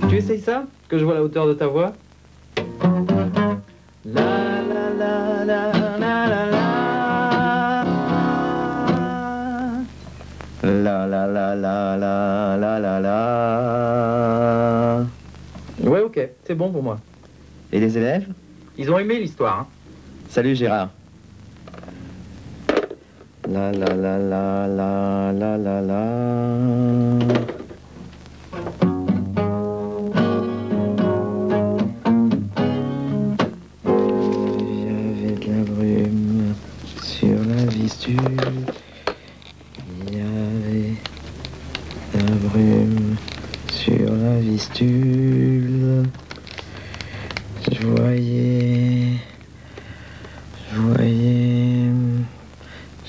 Tu essayes ça? Que je vois la hauteur de ta voix. La la la la la la la. La la la la la la la la. Ouais, ok, c'est bon pour moi. Et les élèves? Ils ont aimé l'histoire, hein. Salut Gérard. La la la la la la la la. Il y avait la brume sur la vistule.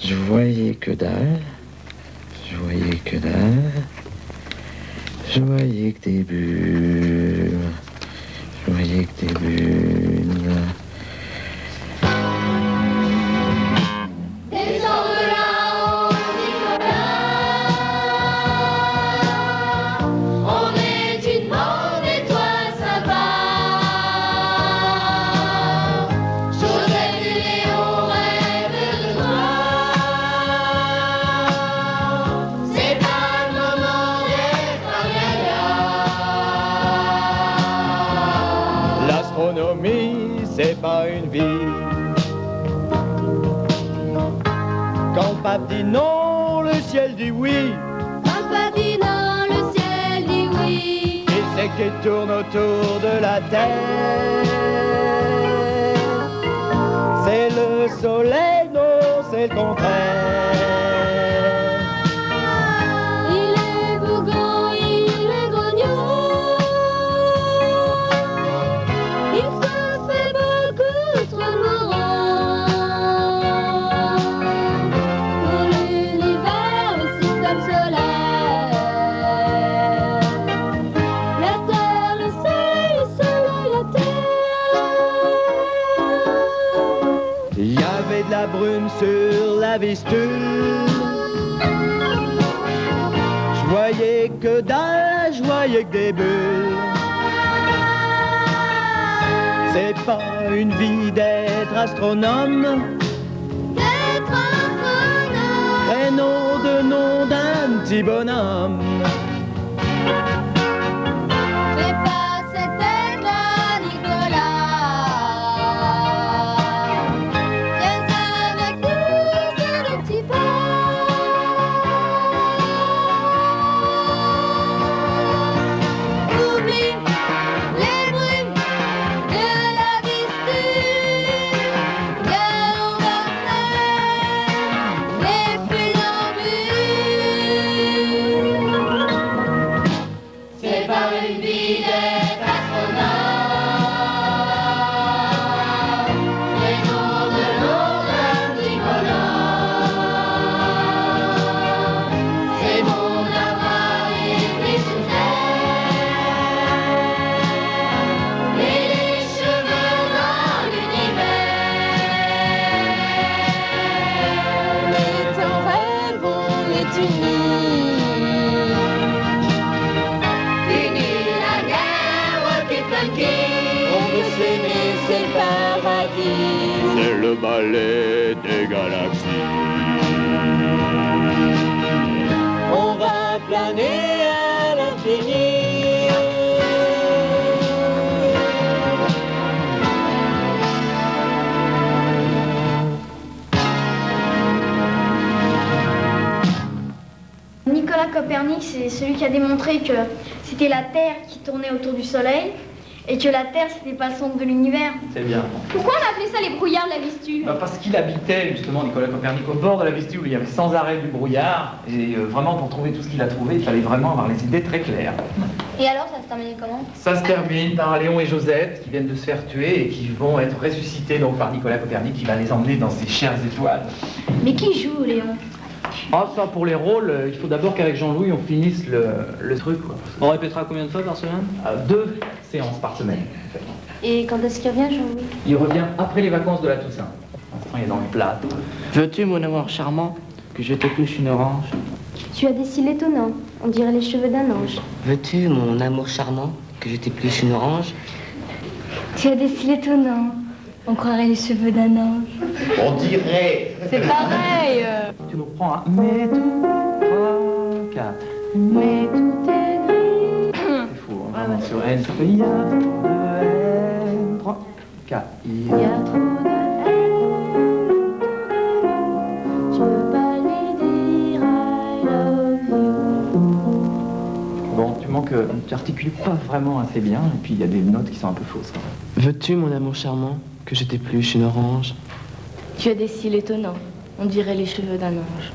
Je voyais que dalle. Je voyais que dalle. Je voyais que des bulles. Je voyais que des bulles. C'est pas une vie. Quand pape dit non, le ciel dit oui. Quand pape dit non, le ciel dit oui. Qui c'est qui tourne autour de la terre? C'est le soleil, non, c'est le contraire. Il est bougon, il est grognon. Il se fait beaucoup trop marrant. Pour l'univers, le système solaire. La terre, le soleil, la terre. Il y avait de la brume sur la vistule. Je voyais que dalle, je voyais que des bulles. C'est pas une vie d'être astronome. D'être astronome. Prénom de nom d'un petit bonhomme. Fais pas cette tête à Nicolas. Viens avec nous sur le petit pas. Oublie les brumes de la vistule. Viens, on va faire les funambules. C'est pas une vie d'être astronome. Les noms de l'eau d'un petit bonhomme. C'est bon d'avoir été sous terre. Et les cheveux dans l'univers. Mais ton rêve, on est unis. Fini la guerre, Rocky Funky. On veut s'aimer, c'est le paradis. C'est le ballet des galaxies. On va planer à l'infini. Nicolas Copernic, c'est celui qui a démontré que c'était la Terre qui tournait autour du Soleil et que la Terre, c'était pas le centre de l'univers. C'est bien. Pourquoi on a appelé ça les brouillards de la Vistule? Bah parce qu'il habitait justement, Nicolas Copernic, au bord de la Vistule où il y avait sans arrêt du brouillard. Et vraiment, pour trouver tout ce qu'il a trouvé, il fallait vraiment avoir les idées très claires. Et alors, ça se terminait comment? Ça se termine par Léon et Josette qui viennent de se faire tuer et qui vont être ressuscités donc par Nicolas Copernic qui va les emmener dans ses chères étoiles. Mais qui joue, Léon? Ah, ça pour les rôles, il faut d'abord qu'avec Jean-Louis on finisse le truc, quoi. On répétera combien de fois par semaine? 2 séances par semaine. En fait. Et quand est-ce qu'il revient, Jean-Louis? Il revient après les vacances de la Toussaint. Il est dans le plat. Veux-tu, mon amour charmant, que je t'épluche une orange? Tu as des cils étonnants, on dirait les cheveux d'un ange. Veux-tu, mon amour charmant, que je t'épluche une orange? Tu as des cils étonnants, on croirait les cheveux d'un ange. On dirait. C'est pareil. Tu nous reprends un. Mais tout. 3, 4. Mais tout est gris. C'est fou, hein, vraiment sur N. Il y a trop de N. 3, 4. Il y a trop de haine. Je peux pas lui dire I love you. Bon, tu articules pas vraiment assez bien, et puis il y a des notes qui sont un peu fausses. Quand même. Veux-tu, mon amour charmant, que je t'épluche une orange? Tu as des cils étonnants, on dirait les cheveux d'un ange.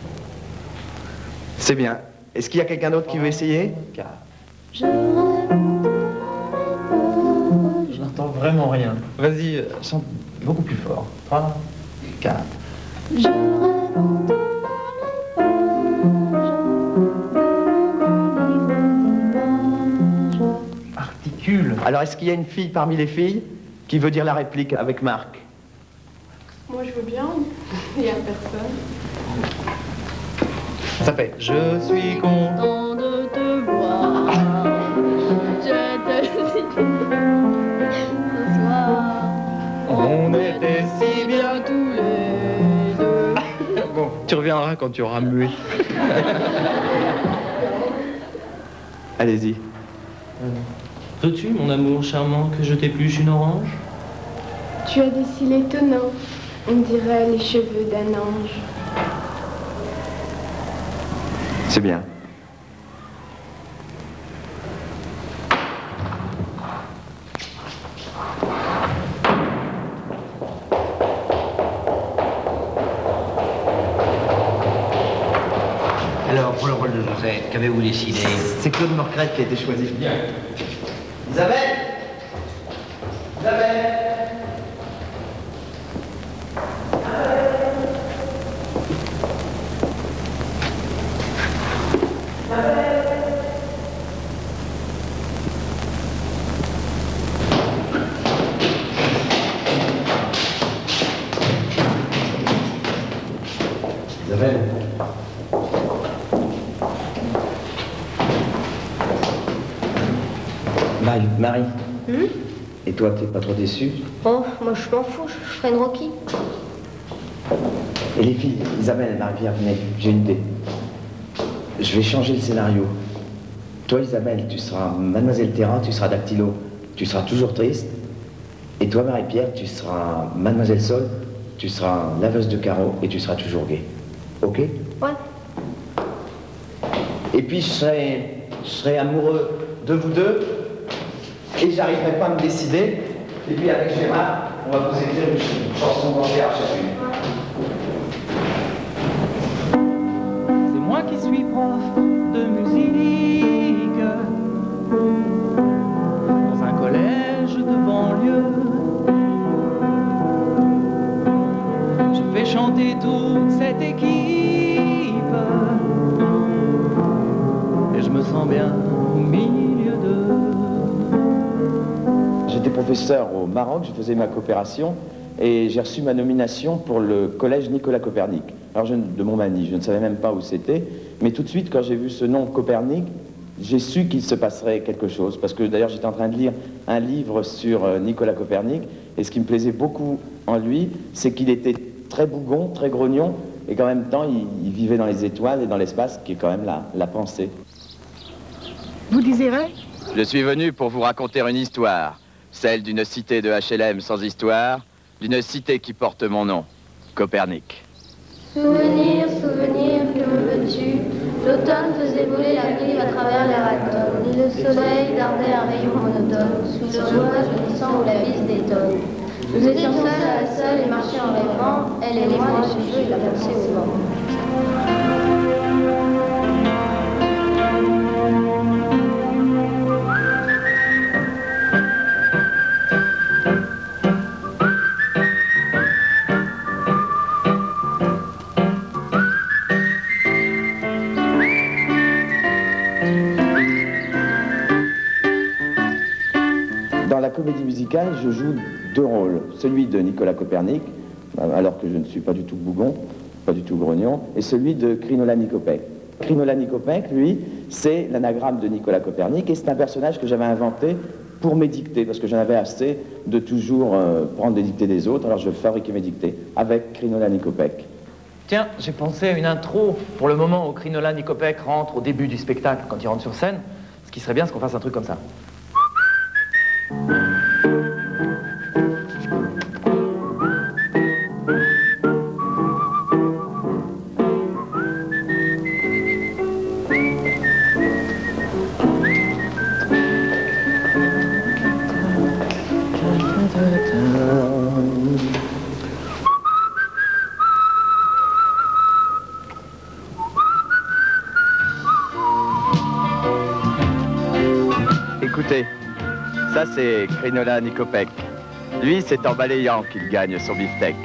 C'est bien. Est-ce qu'il y a quelqu'un d'autre qui veut essayer? 4. Je remonte Je n'entends vraiment rien. Vas-y, chante beaucoup plus fort. 3, 4. je remonte Articule. Alors, est-ce qu'il y a une fille parmi les filles qui veut dire la réplique avec Marc? Moi, je veux bien. Il n'y a personne. Ça fait Je suis content. de te voir. Je te dis ce soir. On était si bien tous les deux. Bon, tu reviendras quand tu auras mué. Allez-y. Veux-tu, mon amour charmant, que je t'épluche une orange? Tu as des cils étonnants. On dirait les cheveux d'un ange. C'est bien. Alors, pour le rôle de Josette, qu'avez-vous décidé? C'est Claude Morcrette qui a été choisi. Bien. Isabelle! Isabelle! Isabelle. Marie. Et toi, t'es pas trop déçue? Oh, moi je m'en fous, je ferai une Rocky. Et les filles, Isabelle, Marie-Pierre, venez, j'ai une idée. Je vais changer le scénario. Toi, Isabelle, tu seras Mademoiselle Terra, tu seras Dactylo, tu seras toujours triste. Et toi, Marie-Pierre, tu seras Mademoiselle Sol, tu seras laveuse de carreaux et tu seras toujours gay. Ok? Ouais. Et puis, je serai amoureux de vous deux et j'arriverai pas à me décider. Et puis, avec Gérard, on va vous écrire une chanson d'enfer chacune. C'est moi qui suis prof de musique dans un collège de banlieue. Je fais chanter toute cette équipe et je me sens bien au milieu d'eux. J'étais professeur au Maroc, je faisais ma coopération et j'ai reçu ma nomination pour le collège Nicolas Copernic. Alors de Montmagny, je ne savais même pas où c'était, mais tout de suite quand j'ai vu ce nom Copernic, j'ai su qu'il se passerait quelque chose, parce que d'ailleurs j'étais en train de lire un livre sur Nicolas Copernic, et ce qui me plaisait beaucoup en lui, c'est qu'il était très bougon, très grognon, et qu'en même temps il vivait dans les étoiles et dans l'espace, qui est quand même la pensée. Vous désirez? Je suis venu pour vous raconter une histoire, celle d'une cité de HLM sans histoire, d'une cité qui porte mon nom, Copernic. Souvenir, souvenir, que me veux-tu? L'automne faisait voler la grive à travers l'air atone. Et le soleil dardait un rayon monotone, sous le bois jaunissant où la bise détonne. Nous étions seuls à la seule et marchions en rêvant, elle et moi, les cheveux et la pensée au vent. Dans la comédie musicale, je joue deux rôles. Celui de Nicolas Copernic, alors que je ne suis pas du tout bougon, pas du tout grognon, et celui de Krinola Nikopek. Krinola Nikopek, lui, c'est l'anagramme de Nicolas Copernic, et c'est un personnage que j'avais inventé pour mes dictées, parce que j'en avais assez de toujours prendre des dictées des autres, alors je fabriquais mes dictées avec Krinola Nikopek. Tiens, j'ai pensé à une intro pour le moment où Krinola Nikopek rentre au début du spectacle, quand il rentre sur scène. Ce qui serait bien, c'est qu'on fasse un truc comme ça. Écoutez, ça c'est Krinola Nikopek. Lui, c'est en balayant qu'il gagne son beefsteak.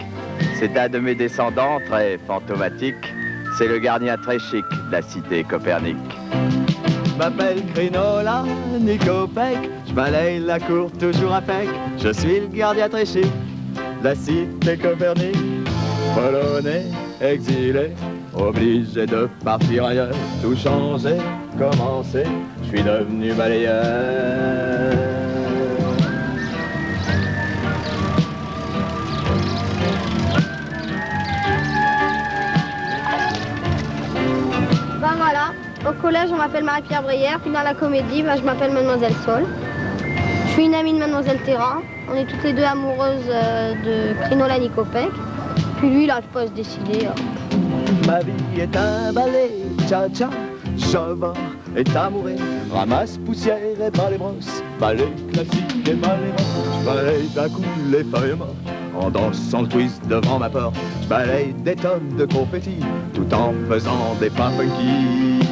C'est un de mes descendants très fantomatique. C'est le gardien très chic de la cité Copernic. Je m'appelle Krinola Nikopek, je balaye la cour toujours à pec. Je suis le gardien très chic de la cité Copernic. Polonais, exilé, obligé de partir ailleurs. Tout changer, commencer, je suis devenu balayeur. Ben voilà, au collège on m'appelle Marie-Pierre Brière, puis dans la comédie je m'appelle Mademoiselle Sol. Je suis une amie de Mademoiselle Terra, on est toutes les deux amoureuses de Krinola Nikopek. Puis lui il n'arrive pas à se décider. Ma vie est un balai, tcha-tcha, chauvin est amoureux, ramasse poussière et pas les brosses, balai classique et pas les brosses. Je balaye d'un coup les feuilles mortes, en dansant le twist devant ma porte. Je balaye des tonnes de confettis, tout en faisant des pas funky.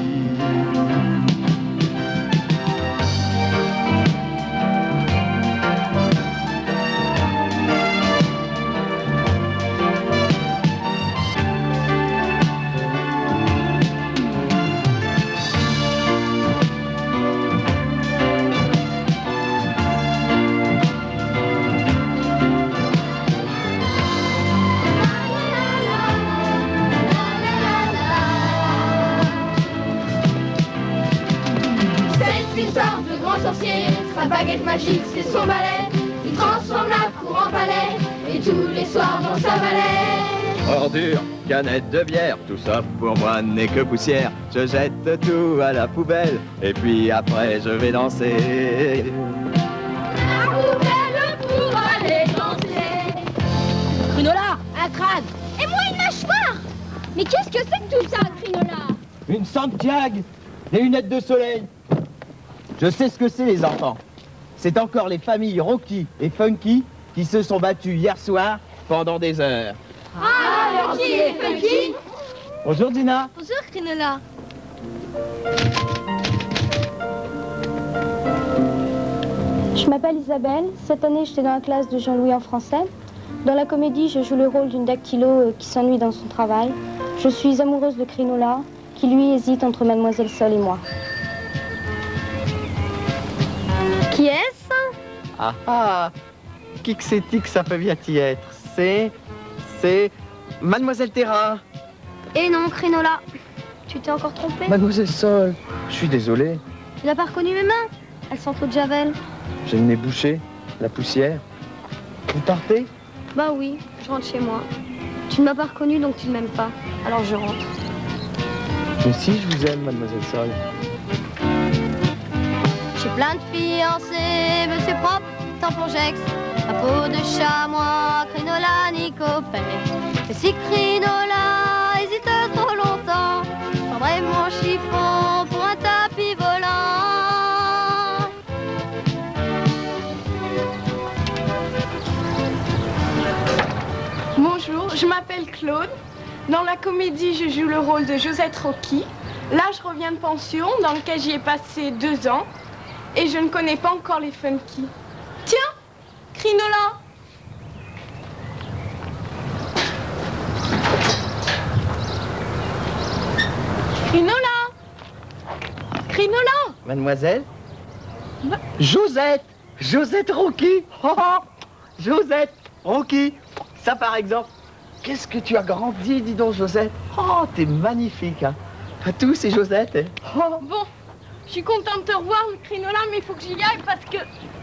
Sa baguette magique, c'est son balai. Il transforme la cour en palais. Et tous les soirs dans sa balai. Ordure, canette de bière, tout ça pour moi n'est que poussière. Je jette tout à la poubelle, et puis après je vais danser. La poubelle pour aller danser. Krinola, un crâne. Et moi une mâchoire. Mais qu'est-ce que c'est que tout ça, Krinola? Une Santiago, des lunettes de soleil. Je sais ce que c'est, les enfants. C'est encore les familles Rocky et Funky qui se sont battues hier soir pendant des heures. Ah, Rocky et Funky. Bonjour, Dina. Bonjour Krinola. Je m'appelle Isabelle. Cette année, j'étais dans la classe de Jean-Louis en français. Dans la comédie, je joue le rôle d'une dactylo qui s'ennuie dans son travail. Je suis amoureuse de Krinola, qui lui hésite entre Mademoiselle Sol et moi. Qui est-ce? Ah, qui que c'est-il que ça peut bien y être? C'est Mademoiselle Terra. Et non, Krinola. Tu t'es encore trompé? Mademoiselle Sol, je suis désolé. Tu n'as pas reconnu mes mains? Elles sentent l'eau de Javel. J'ai le nez bouché, la poussière. Vous partez? Bah oui, je rentre chez moi. Tu ne m'as pas reconnu donc tu ne m'aimes pas. Alors je rentre. Mais si, je vous aime, Mademoiselle Sol. J'ai plein de fiancés, monsieur propre, tampon Jex, à peau de chamois, Krinola Nikopek. Et si Krinola hésite trop longtemps, je prendrai mon chiffon pour un tapis volant. Bonjour, je m'appelle Claude. Dans la comédie, je joue le rôle de Josette Rocky. Là, je reviens de pension, dans lequel j'y ai passé 2 ans. Et je ne connais pas encore les Funky. Tiens, Krinola. Krinola. Krinola. Mademoiselle? Josette Rocky. Oh, Josette Rocky. Ça, par exemple, qu'est-ce que tu as grandi, dis donc, Josette. Oh, t'es magnifique, hein. À tous, c'est Josette, hein. Oh. Bon, je suis contente de te revoir, le Crinola, mais il faut que j'y aille parce que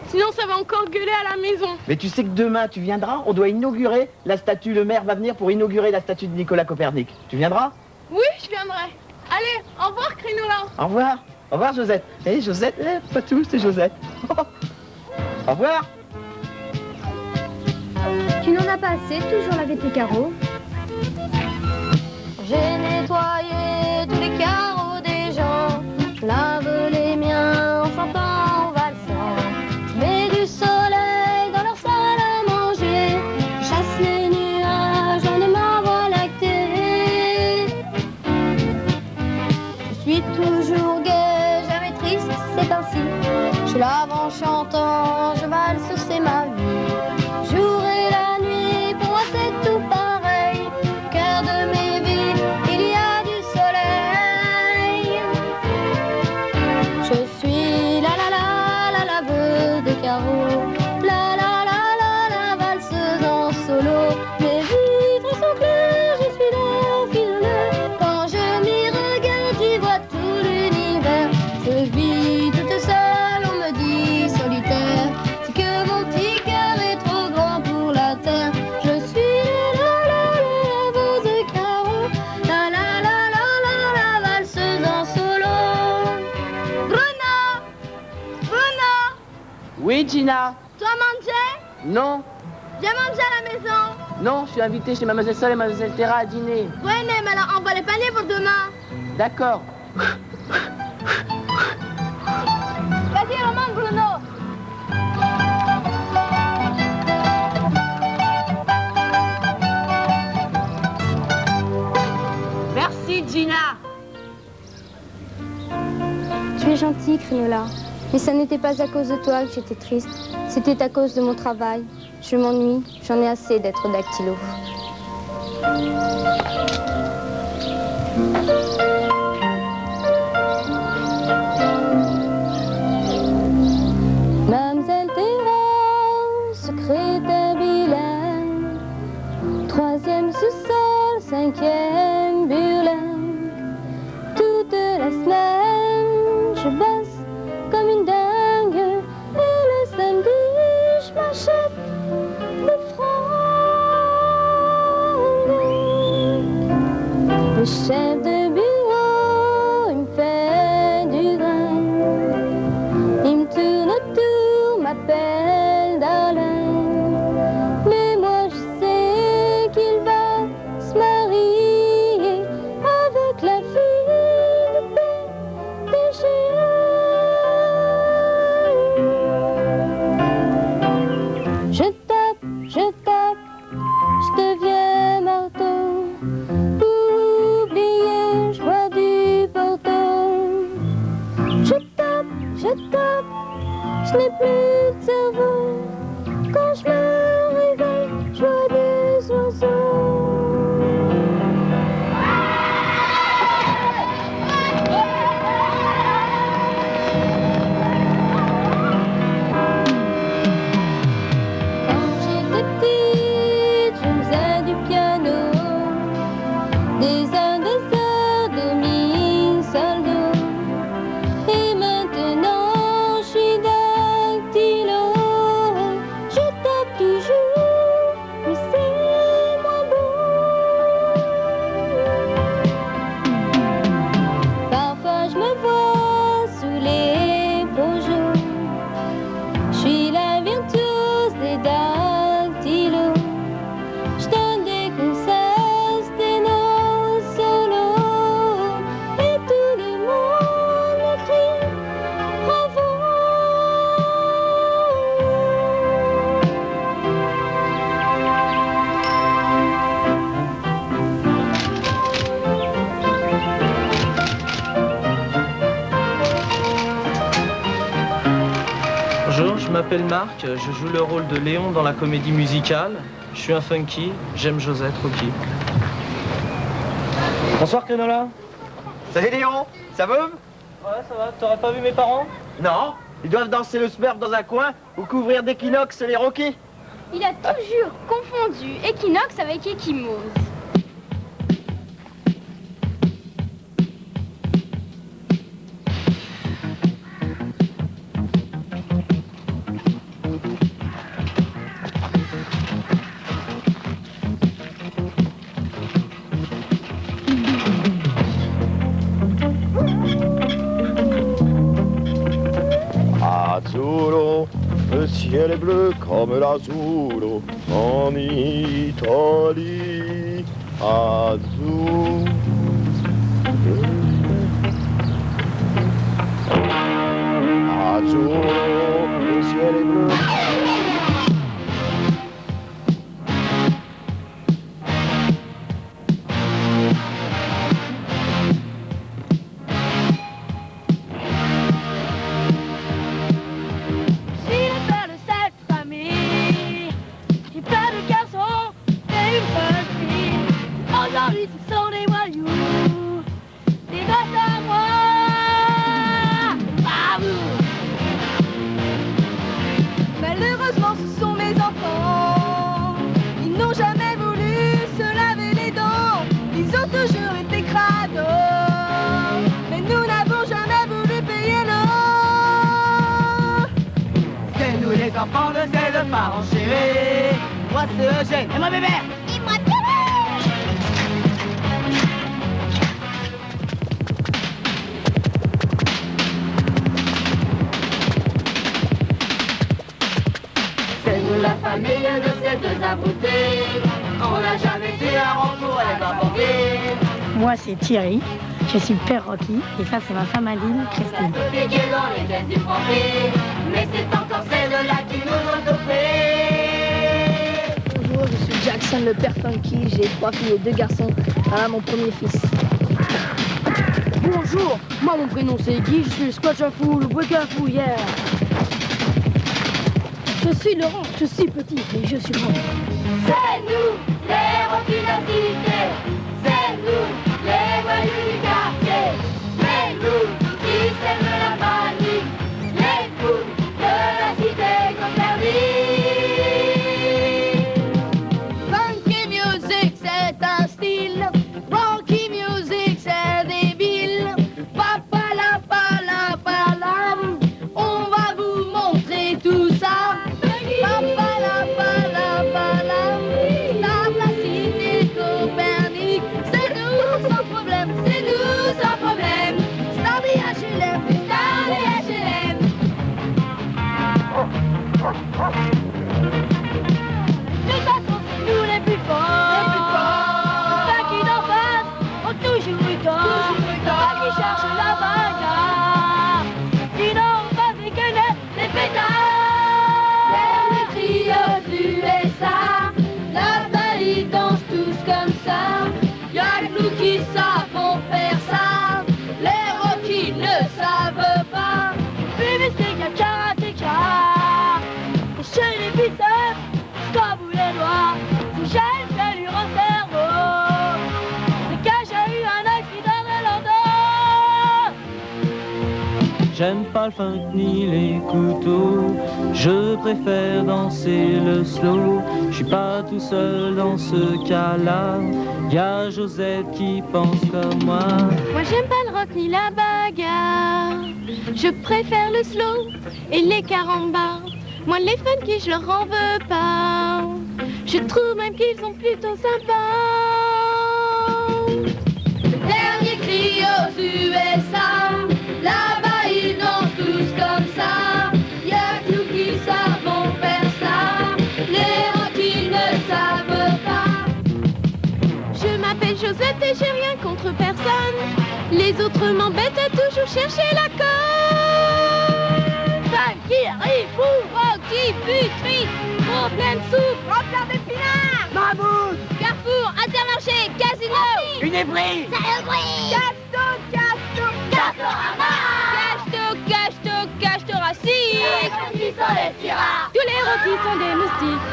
sinon ça va encore gueuler à la maison. Mais tu sais que demain, tu viendras, on doit inaugurer la statue, le maire va venir pour inaugurer la statue de Nicolas Copernic. Tu viendras? Oui, je viendrai. Allez, au revoir, Crinola. Au revoir. Au revoir, Josette. Eh, Josette, pas tous, c'est Josette. Au revoir. Tu n'en as pas assez, toujours laver tes carreaux. J'ai nettoyé tous les carreaux des gens. Je lave les miens en chantant, en valsant. Je mets du soleil dans leur salle à manger. Je chasse les nuages dans de ma voie lactée. Je suis toujours gaie, jamais triste, c'est ainsi. Je lave en chantant, je valse, c'est ma vie. Jour et la nuit, pour moi c'est tout pareil. Cœur de mes villes, il y a du soleil. Je suis la laveuse de carreaux, la valseuse en solo. Mes vitres sont claires, je suis la fiole. Quand je m'y regarde, j'y vois tout l'univers. Je vis toute seule, on me dit solitaire. C'est que mon petit cœur est trop grand pour la terre. Je suis la laveuse de carreaux, la valseuse en solo. Bruno, Oui, Gina. toi manger? Non. Viens manger à la maison. Non, je suis invité chez Mademoiselle Sol et Mademoiselle Terra à dîner. Ouais, mais alors envoie les paniers pour demain. D'accord. Vas-y, remonte, Bruno. Merci, Gina. Tu es gentil, Crinola. Mais ça n'était pas à cause de toi que j'étais triste. C'était à cause de mon travail. Je m'ennuie. J'en ai assez d'être dactylo. Mademoiselle Terra, secrétaire bilingue. 3e sous-sol, 5e burlingue. Toute la semaine, je bosse comme une dingue. Et le samedi, je m'achète des fringues. Le chef de bureau, il me fait du grain. Il me tourne autour, m'appelle Darlin. Mais moi je sais qu'il va se marier avec la fille de PDG. Je tape, je deviens marteau. Pour oublier, je bois du Porto. Je tape, je n'ai plus de cerveau. Quand je me réveille, je vois des oiseaux. Quand j'étais petite, je faisais du piano. Des heures, demi, sol, do. Et maintenant, je suis dactylo. Je tape toujours, mais c'est moins beau. Parfois, je me vois sous les beaux jours. Je suis la virtuose des dactylos. Je donne des concerts, sténo, solo. Et tout le monde me crie bravo. Bonjour, je m'appelle Marc, je joue le rôle de Léon dans la comédie musicale. Je suis un funky, j'aime Josette Rocky. Bonsoir Crinola. Salut Léon, ça va? Ouais, ça va, t'aurais pas vu mes parents? Non, ils doivent danser le Smurf dans un coin ou couvrir d'équinoxe les Rockies. Il a toujours confondu équinoxe avec échymose. Azzurro, le ciel est bleu comme l'azzurro en Italie. Azzurro. Azzurro, le ciel est bleu. Aujourd'hui ce sont des voyous, des grâce à moi. Bravo. Malheureusement ce sont mes enfants, ils n'ont jamais voulu se laver les dents, ils ont toujours été crados, mais nous n'avons jamais voulu payer l'eau. C'est nous les enfants de ces deux parents chéris. Moi c'est Eugène, et moi bébé. Et moi Thérèse. La famille de ces deux abrutis, on n'a jamais su un rond pour les apporter. Moi c'est Thierry, je suis le père Rocky et ça c'est ma femme Aline, Christine. Figure dans les caisses du profit, mais c'est encore celle-là qui nous ont dopés. Bonjour, je suis Jackson, le père Funky, j'ai 3 filles et 2 garçons. Voilà mon premier fils. Bonjour, moi mon prénom c'est Guy, je suis le Scotch Fou, le Breaker Fou, yeah. Je suis Laurent, je suis petit, mais je suis grand. C'est nous, les Rocky de la cité. C'est nous, les voyous du quartier. C'est nous qui sèment la panique. Les fous de la cité Funky Coppernic. music, c'est un style. Funky music, c'est débile. Papala, pala, pala. On va vous montrer tout ça. C'est nous sans problème, Starry HLM, Starry HLM. De toute façon, c'est nous les plus forts. Ceux qui d'en face ont toujours eu tort. Ceux qui cherchent la bagarre, sinon on va dégainer les pétards. Les trios du USA, là-bas ils dansent tous comme ça. Y'a que nous qui savons faire ça. Les Rocky ne savent pas. BBC, y'a karatéka. Et chez les biceps, comme vous les doigts. Si j'ai une fêlure au cerveau, c'est que j'ai eu un accident de l'auto. J'aime pas le funk ni les couteaux, je préfère danser le slow. Je suis pas tout seul dans ce cas-là, y'a Josette qui pense comme moi. Moi j'aime pas le rock ni la bagarre, je préfère le slow et les carambars. Moi les funky je leur en veux pas, je trouve même qu'ils sont plutôt sympas. Dernier cri aux USA, là-bas ils dansent tous comme ça. Y'a que nous qui savons faire ça, les Rocky ne savent pas. Je m'appelle Josette et j'ai rien contre personne, les autres m'embêtent à toujours chercher la conne. Funky, rifou, Rocky, putri, trop plein de soupe, remplir d'épinards, Mammouth, Carrefour, Intermarché, Casino, une ébris, Casto, Castorama, Casto, Racine, Tous les Rocky sont des moustiques.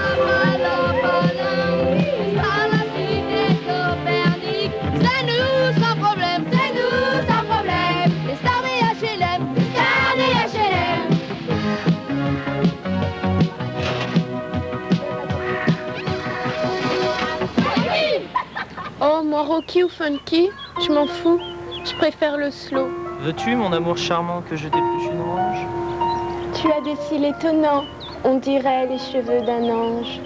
C'est nous sans problème, les stars des HLM, moi Rocky ou funky, je m'en fous. Je préfère le slow. Veux-tu, mon amour charmant, que je t'épluche une orange? Tu as des cils étonnants, on dirait les cheveux d'un ange.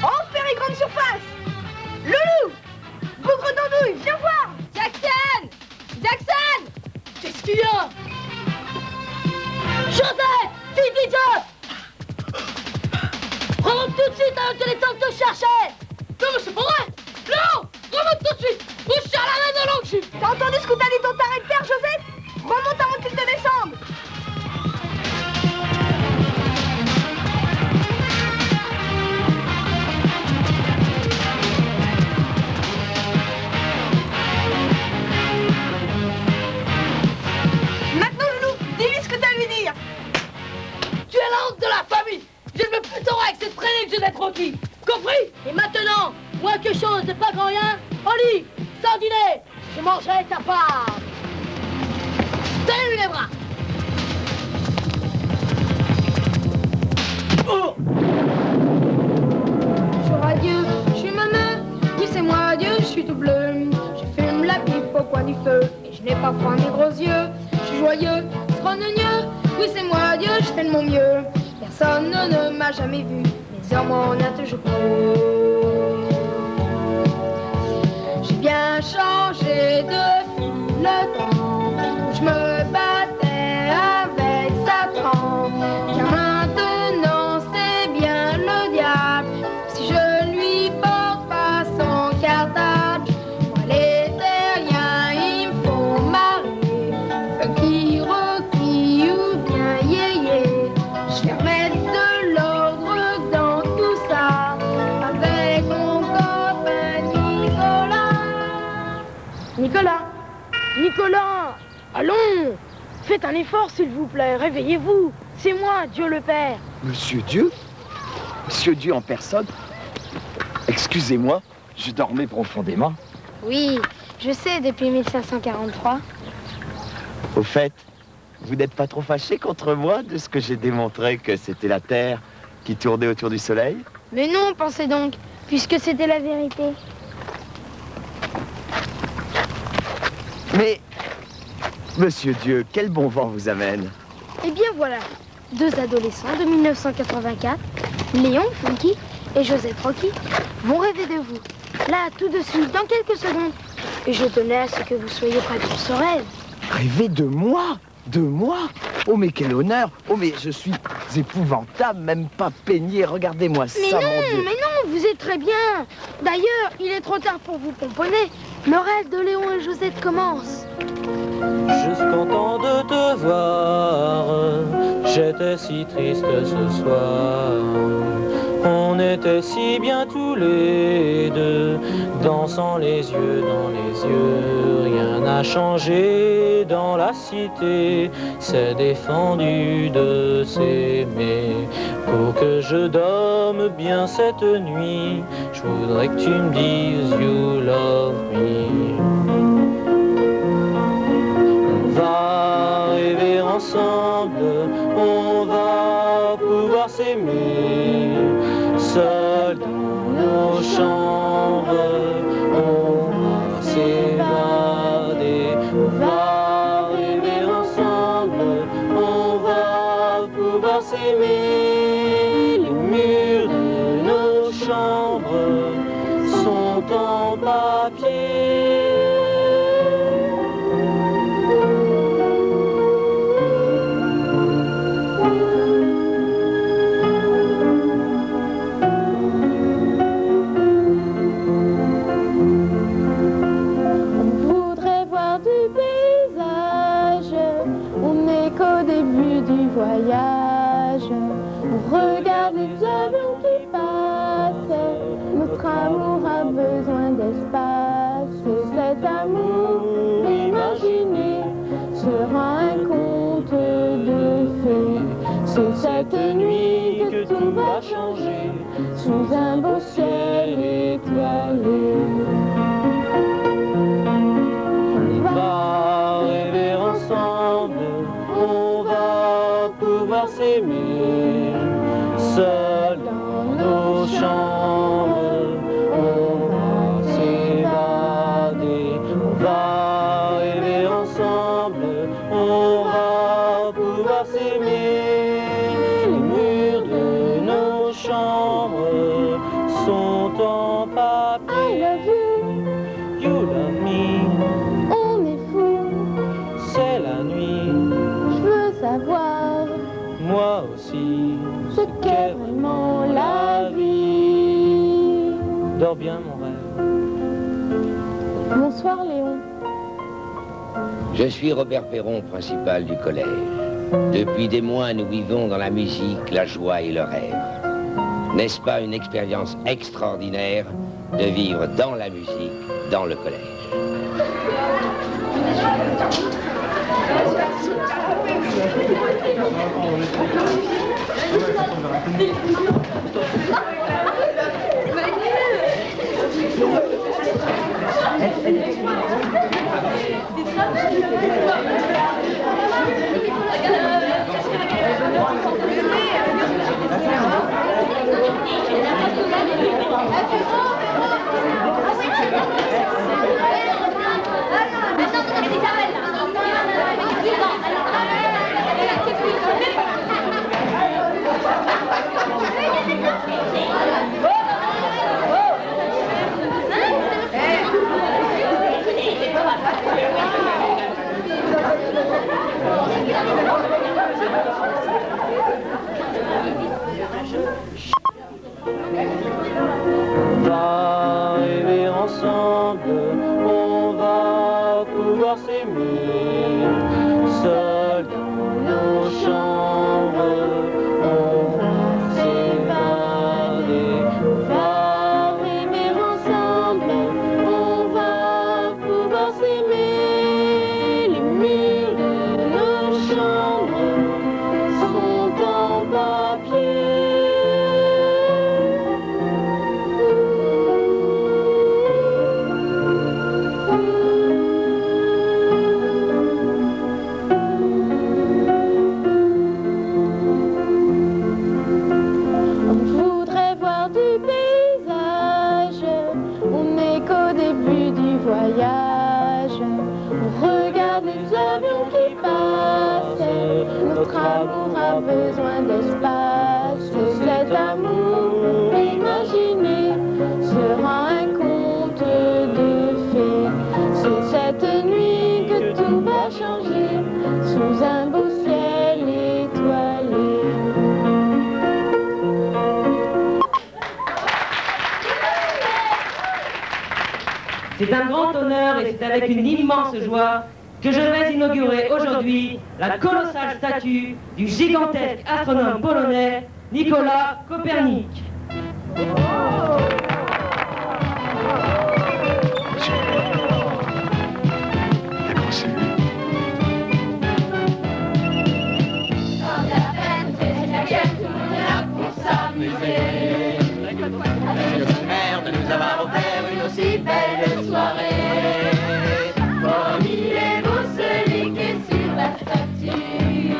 Oh, Ferry Grande Surface! Loulou! Bougre d'andouille, viens voir! Jackson! Jackson! Qu'est-ce qu'il y a? Joseph! Fille d'idiote! Remonte tout de suite avant que les tanks te cherchaient! Non, mais c'est pas vrai! Non! Remonte tout de suite! Bouge sur la main de l'oncle! T'as entendu ce que t'as dit ton taré de père, Joseph? Remonte avant qu'il te descende! Maintenant, Loulou, dis-lui ce que t'as à lui dire! Tu es la honte de la famille! Je ne veux plus t'avoir avec cette traînée que je vais tranquille! Compris? Et maintenant, moi que chose de pas grand rien, au lit, sans dîner, je mangerai ta part! Salut les bras! Oh! Je suis radieux, je suis maman, oui c'est moi, Dieu, je suis tout bleu. Je fume la pipe au coin du feu, et je n'ai pas froid mes gros yeux. Je suis joyeux, scrogneux, oui c'est moi, Dieu, je fais de mon mieux. Personne ne m'a jamais vu, mais on m'en a toujours cru. J'ai bien changé depuis le temps, je me battais avec Satan, car maintenant c'est bien le diable. Si je lui porte pas son cartable, moi les terriens ils me font marrer. Funky, Rocky ou bien yéyé, je vais remettre de l'ordre dans tout ça avec mon copain Nicolas. Nicolas, allons! Faites un effort, s'il vous plaît, réveillez-vous. C'est moi, Dieu le Père. Monsieur Dieu? Monsieur Dieu en personne? Excusez-moi, je dormais profondément. Oui, je sais, depuis 1543. Au fait, vous n'êtes pas trop fâché contre moi de ce que j'ai démontré que c'était la Terre qui tournait autour du Soleil? Mais non, pensez donc, puisque c'était la vérité. Mais, Monsieur Dieu, quel bon vent vous amène? Eh bien voilà, deux adolescents de 1984, Léon, Funky, et Joseph Rocky, vont rêver de vous. Là, tout de suite, dans quelques secondes. Et je tenais à ce que vous soyez prêts pour ce rêve. Rêver de moi? De moi? Oh mais quel honneur! Oh mais je suis épouvantable, même pas peigné, regardez-moi ça, mon Dieu! Mais non, vous êtes très bien. D'ailleurs, il est trop tard pour vous pomponner. Le rêve de Léon et Josette commence. Je suis content de te voir, j'étais si triste ce soir. On était si bien tous les deux, dansant les yeux dans les yeux. Rien n'a changé dans la cité, c'est défendu de s'aimer. Pour que je dorme bien cette nuit, je voudrais que tu me dises you love me. On va rêver ensemble, on va pouvoir s'aimer. Seul dans nos chambres, on va s'évader. On va rêver ensemble, on va pouvoir s'aimer. Les murs de nos chambres sont en papier. Voyage, on regarde les avions qui passent, notre amour a besoin d'espace, cet amour imaginé sera un conte de fées, c'est cette nuit que tout va changer, sous un beau ciel étoilé. On va rêver ensemble, on va pouvoir s'aimer. Seul dans nos chambres, on va s'évader. On va rêver ensemble, on va pouvoir s'aimer. Les murs de nos chambres sont en papier. I love you, You love me, on est fou. c'est la nuit. Je veux savoir Moi aussi, ce qu'est vraiment la vie. dors bien mon rêve. Bonsoir Léon. Je suis Robert Perron, principal du collège. Depuis des mois, nous vivons dans la musique, la joie et le rêve. N'est-ce pas une expérience extraordinaire de vivre dans la musique, dans le collège? On va rêver ensemble, on va pouvoir s'aimer. Seul dans nos chambres, on va s'évader. On va rêver ensemble, on va pouvoir s'aimer. Les murs de nos chambres sont en papier. On voudrait voir du paysage, on n'est qu'au début du voyage. On regarde les avions qui passent, notre amour a besoin d'espace. Cet amour imaginé sera un conte de fées. C'est cette nuit que tout va changer, sous un beau ciel étoilé. C'est un grand honneur et c'est avec une immense joie que je vais inaugurer aujourd'hui la colossale statue du gigantesque astronome polonais Nicolas Copernic. De nous avoir offert une aussi belle soirée. Parmi les beaux, celui qui est sur la statue,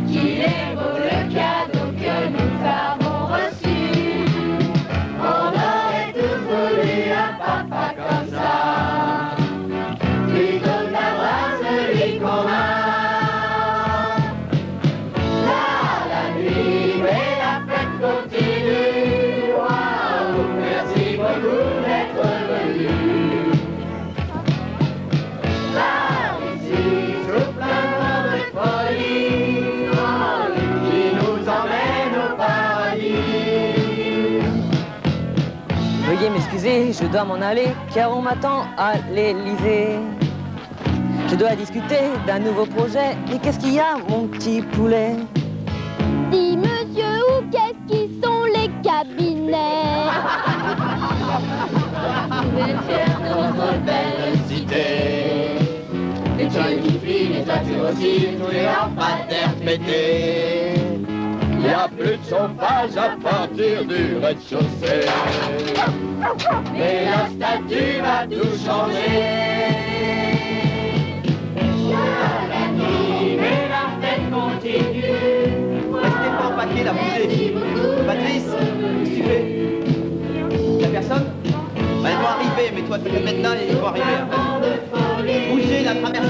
qu'il est beau le cadeau que nous avons reçu. On aurait tous voulu un papa comme ça, plutôt que d'avoir celui qu'on a. Là, la nuit, mais la fête continue. Merci beaucoup d'être venu. Par ici, sous plein vent de folie, qui nous emmène au paradis. Veuillez m'excuser, je dois m'en aller, car on m'attend à l'Élysée. Je dois discuter d'un nouveau projet, mais qu'est-ce qu'il y a, mon petit poulet? Dis monsieur, où qu'est-ce qui sont les cabinets? Vous êtes fiers de notre belle cité. Les jeunes qui filent, les toitures aussi, tous les lampadaires pétés. Il n'y a plus de chauffage à partir du rez-de-chaussée. Mais la statue va tout changer. La nuit, là, bougez. Patrice, qu'est-ce que tu fais? Y'a personne? Bah, ils vont arriver, mais toi, tu peux mettre là et ils vont arriver. Hein. Bougez, la traversée.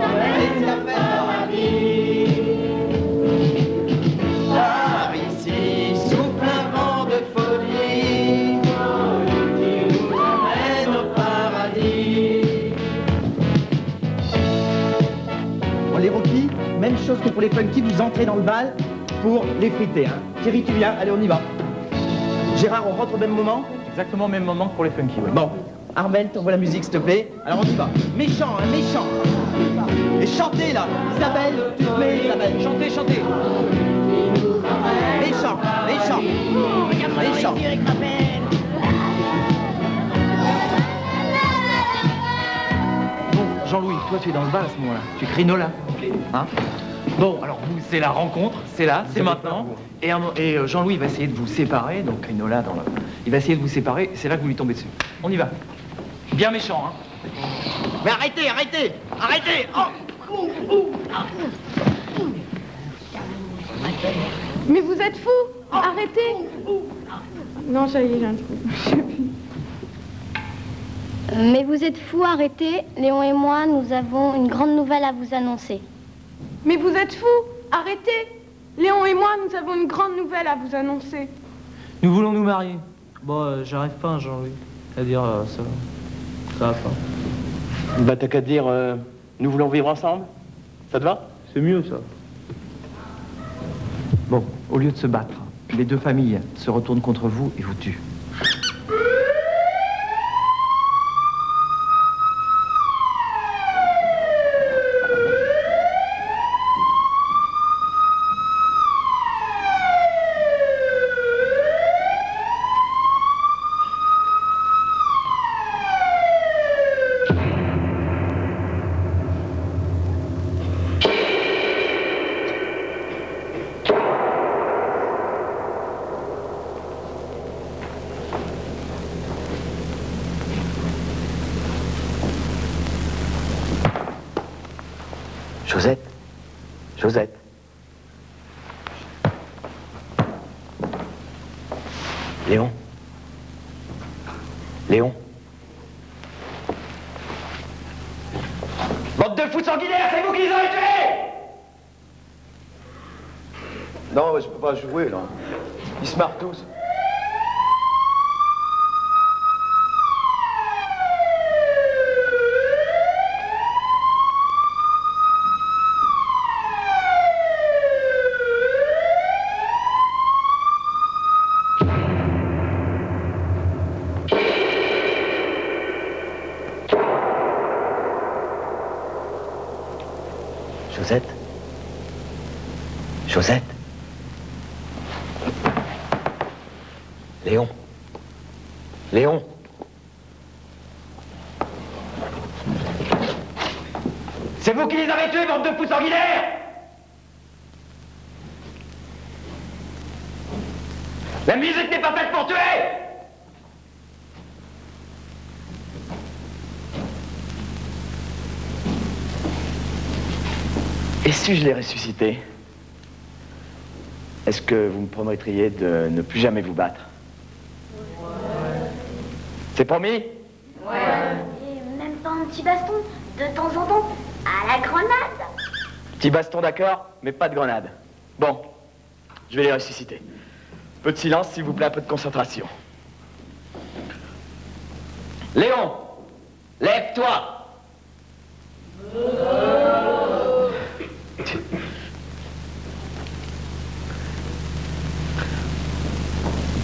Allez, c'est la fête. Par ici, souffle un vent de folie qui nous emmène au paradis. Bon, les Rockies, même chose que pour les Funky, vous entrez dans le bal pour les friter. Hein. Thierry, tu viens, allez, on y va. Gérard, on rentre au même moment? Exactement au même moment que pour les Funky, oui. Bon, Armel, t'envoies la musique, s'il te plaît. Alors on y va. Méchant, hein, méchant. Et chantez, là. Isabelle, tu te mets, Isabelle. Chantez, chantez. Méchant, méchant. Méchant. Bon, Jean-Louis, toi tu es dans le bal à ce moment-là. Tu es Crinola. Hein? Bon, alors vous, c'est la rencontre, c'est là, c'est maintenant. Et Jean-Louis va essayer de vous séparer, donc Crinola dans le... Il va essayer de vous séparer, c'est là que vous lui tombez dessus. On y va. Bien méchant, hein. Mais arrêtez, arrêtez, arrêtez. Oh. Mais vous êtes fous! Arrêtez! Non, ça y est, j'ai un trou. Mais vous êtes fous, arrêtez. Léon et moi, nous avons une grande nouvelle à vous annoncer. Mais vous êtes fous! Arrêtez! Léon et moi, nous avons une grande nouvelle à vous annoncer. Nous voulons nous marier. Bon, j'arrive pas, Jean-Louis. C'est-à-dire, ça va pas. Bah t'as qu'à dire, nous voulons vivre ensemble. Ça te va? C'est mieux, ça. Bon, au lieu de se battre, les deux familles se retournent contre vous et vous tuent. Josette, Josette. Léon. Léon. Bande de fous sanguinaires, c'est vous qui les avez tués! Non, je peux pas jouer, là. Ils se marrent tous. Josette? Josette? Léon? Léon? C'est vous qui les avez tués, bande de fous sanguinaires! La musique n'est pas faite pour tuer! Et si je les ressuscitais, est-ce que vous me promettriez de ne plus jamais vous battre? C'est promis? Et même pas un petit baston, de temps en temps, à la grenade. Petit baston, d'accord, mais pas de grenade. Bon, je vais les ressusciter. Peu de silence, s'il vous plaît, un peu de concentration. Léon, lève-toi!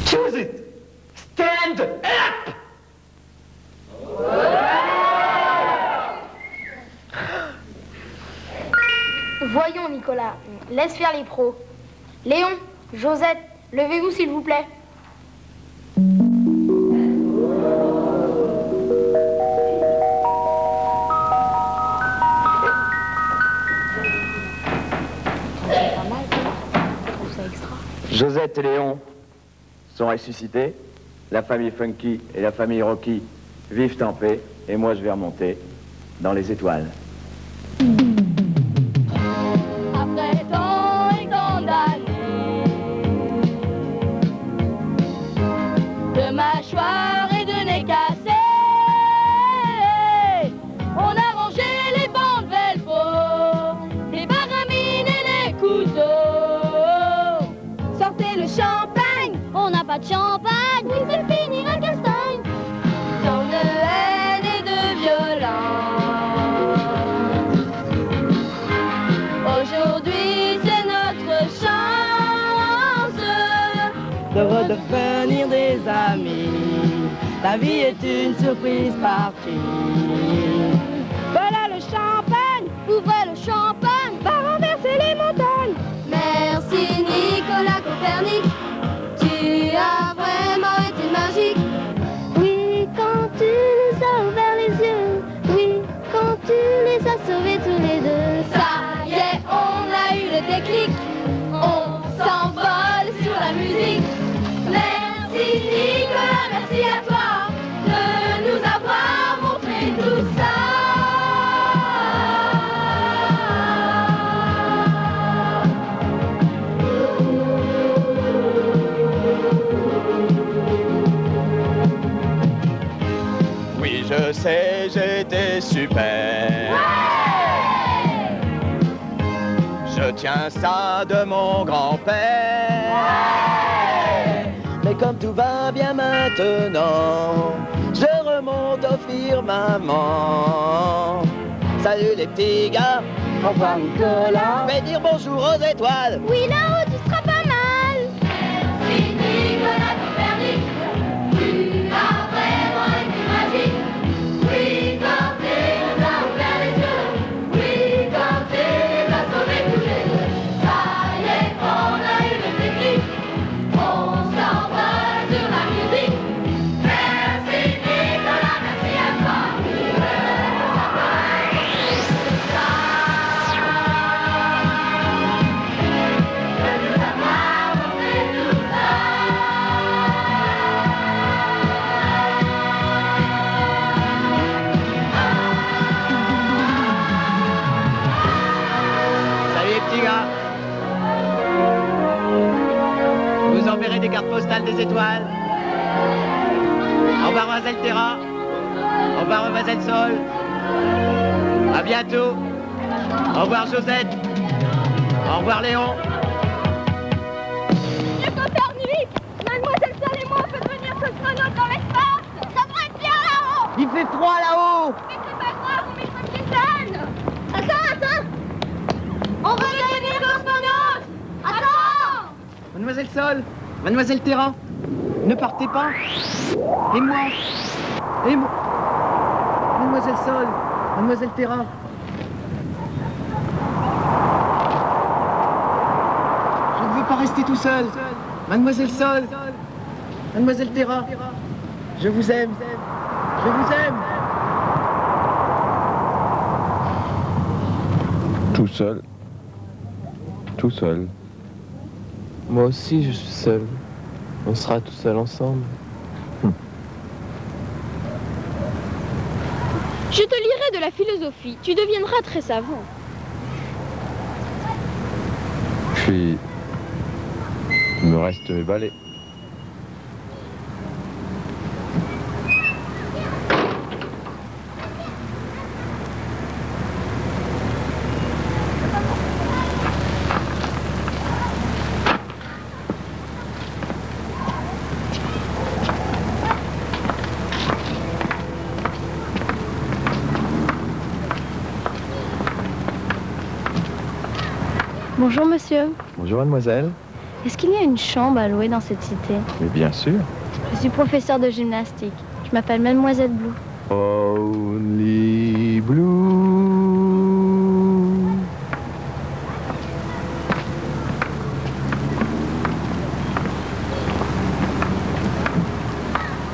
Choose it! Stand up! Voyons, Nicolas, laisse faire les pros. Léon, Josette, levez-vous s'il vous plaît. Josette et Léon sont ressuscités. La famille Funky et la famille Rocky vivent en paix. Et moi, je vais remonter dans les étoiles. Après tant et tant d'années, aura de champagne. Oui, c'est fini la castagne. Tant de haine et de violence. Aujourd'hui, c'est notre chance de redevenir des amis. La vie est une surprise partie. Voilà le champagne, ouvrez le champagne, va renverser les montagnes. Merci Nicolas Copernic, tu as vraiment été magique. Oui, quand tu nous as ouvert les yeux, oui, quand tu les as sauvés tous les deux. Ça y est, on a eu le déclic, on s'envole sur la musique. Merci Nicolas, merci à toi de nous avoir montré tout ça. Oui, je sais, j'étais super. Je tiens ça de mon grand-père. Mais comme tout va bien maintenant, je remonte au firmament. Salut les petits gars. Au revoir Nicolas. Je vais dire bonjour aux étoiles. Oui, là-haut, tu seras pas mal. Merci Nicolas Copernic, tu as vraiment été magique. Oui, quand tu nous as ouvert les yeux, oui, quand tu les as sauvés tous les deux. Ça y est, on a eu le déclic, on s'envole sur la musique. Merci Nicolas, merci à toi. Salut les petits gars. Je vous enverrai des cartes postales des étoiles. Au revoir Mademoiselle Terra. Au revoir Mademoiselle Sol. À bientôt. Au revoir Josette. Au revoir Léon. Monsieur Copernic, Mademoiselle Sol et moi, on peut devenir cosmonautes dans l'espace. Ça devrait être bien là-haut. Il fait froid là-haut. Mais c'est pas grave, on met une tisane. Attends. On veut devenir cosmonautes. Attends. Mademoiselle Sol. Mademoiselle Terra. Ne partez pas. Et moi. Mademoiselle Sol. Mademoiselle Terra. Je ne veux pas rester tout seul. Mademoiselle Sol. Mademoiselle Terra. Je vous aime. Je vous aime. Tout seul. Tout seul. Moi aussi, je suis seul. On sera tout seul ensemble. Je te lirai de la philosophie. Tu deviendras très savant. Puis, il me reste mes balais. Bonjour monsieur. Bonjour mademoiselle. Est-ce qu'il y a une chambre à louer dans cette cité? Mais bien sûr. Je suis professeur de gymnastique. Je m'appelle Mademoiselle Blue. Only blue.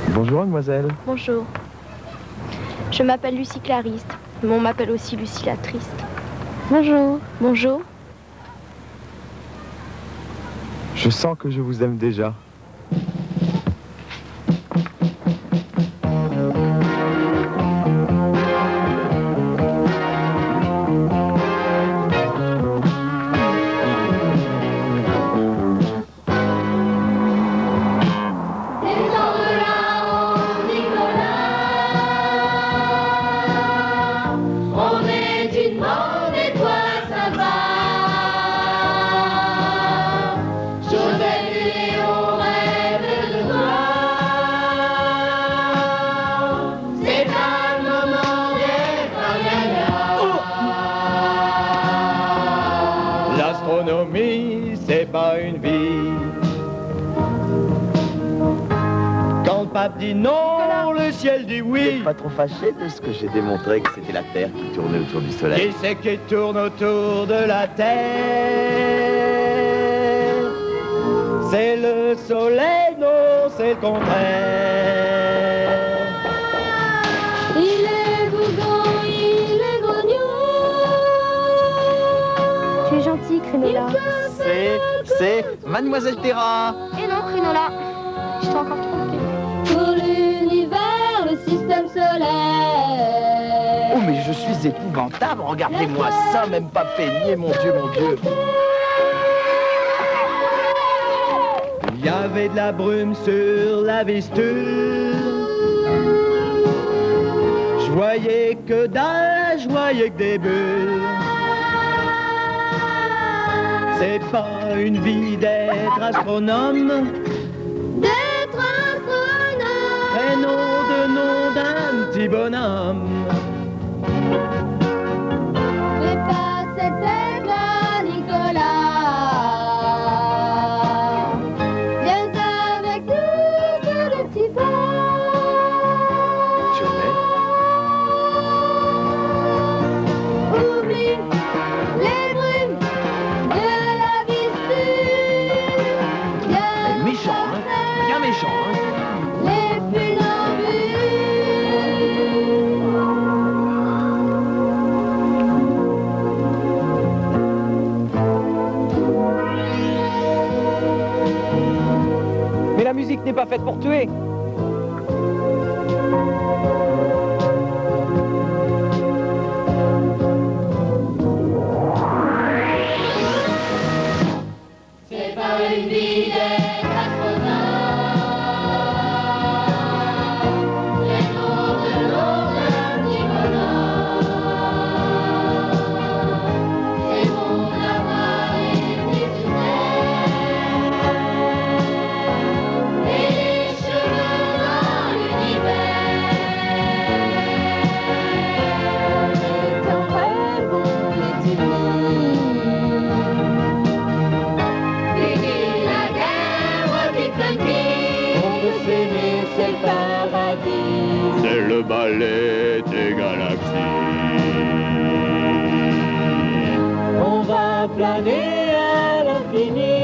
Bonjour mademoiselle. Bonjour. Je m'appelle Lucie Clariste, mais on m'appelle aussi Lucie la Triste. Bonjour. Bonjour. Je sens que je vous aime déjà. Joseph et Léon. L'astronomie, c'est pas une vie. Quand le pape dit non, le ciel dit oui. Vous n'êtes pas trop fâché de ce que j'ai démontré que c'était la Terre qui tournait autour du Soleil? Qui c'est qui tourne autour de la Terre? C'est le Soleil, non, c'est le contraire. Il est bougon, il est grognon. Tu es gentil, Crinola. C'est Mademoiselle Terra. Et non, Crinola. Je t'ai encore trompé. Pour l'univers, le système solaire. Oh, mais je suis épouvantable, regardez-moi ça, même pas peigné, mon Dieu, mon Dieu. Il y avait de la brume sur la Vistule. Je voyais que dalle, je voyais que des bulles. C'est pas une vie d'être astronome. D'être astronome. Prénom de nom d'un petit bonhomme. Fais pas cette tête-là, Nicolas. Viens avec nous faire le petit pas. Je vais. Oublie les brumes de la Vistule. Méchant, hein? Bien méchant, hein? Les Mais la musique n'est pas faite pour tuer. C'est pas une vie d'être astronome. Les noms de l'eau d'un petit bonhomme. C'est bon d'avoir été sur terre. Et les cheveux dans l'univers. ton rêve, on est unis. Fini la guerre, Rocky Funky. On veut s'aimer, c'est le paradis. C'est le ballet des galaxies. On va planer à l'infini.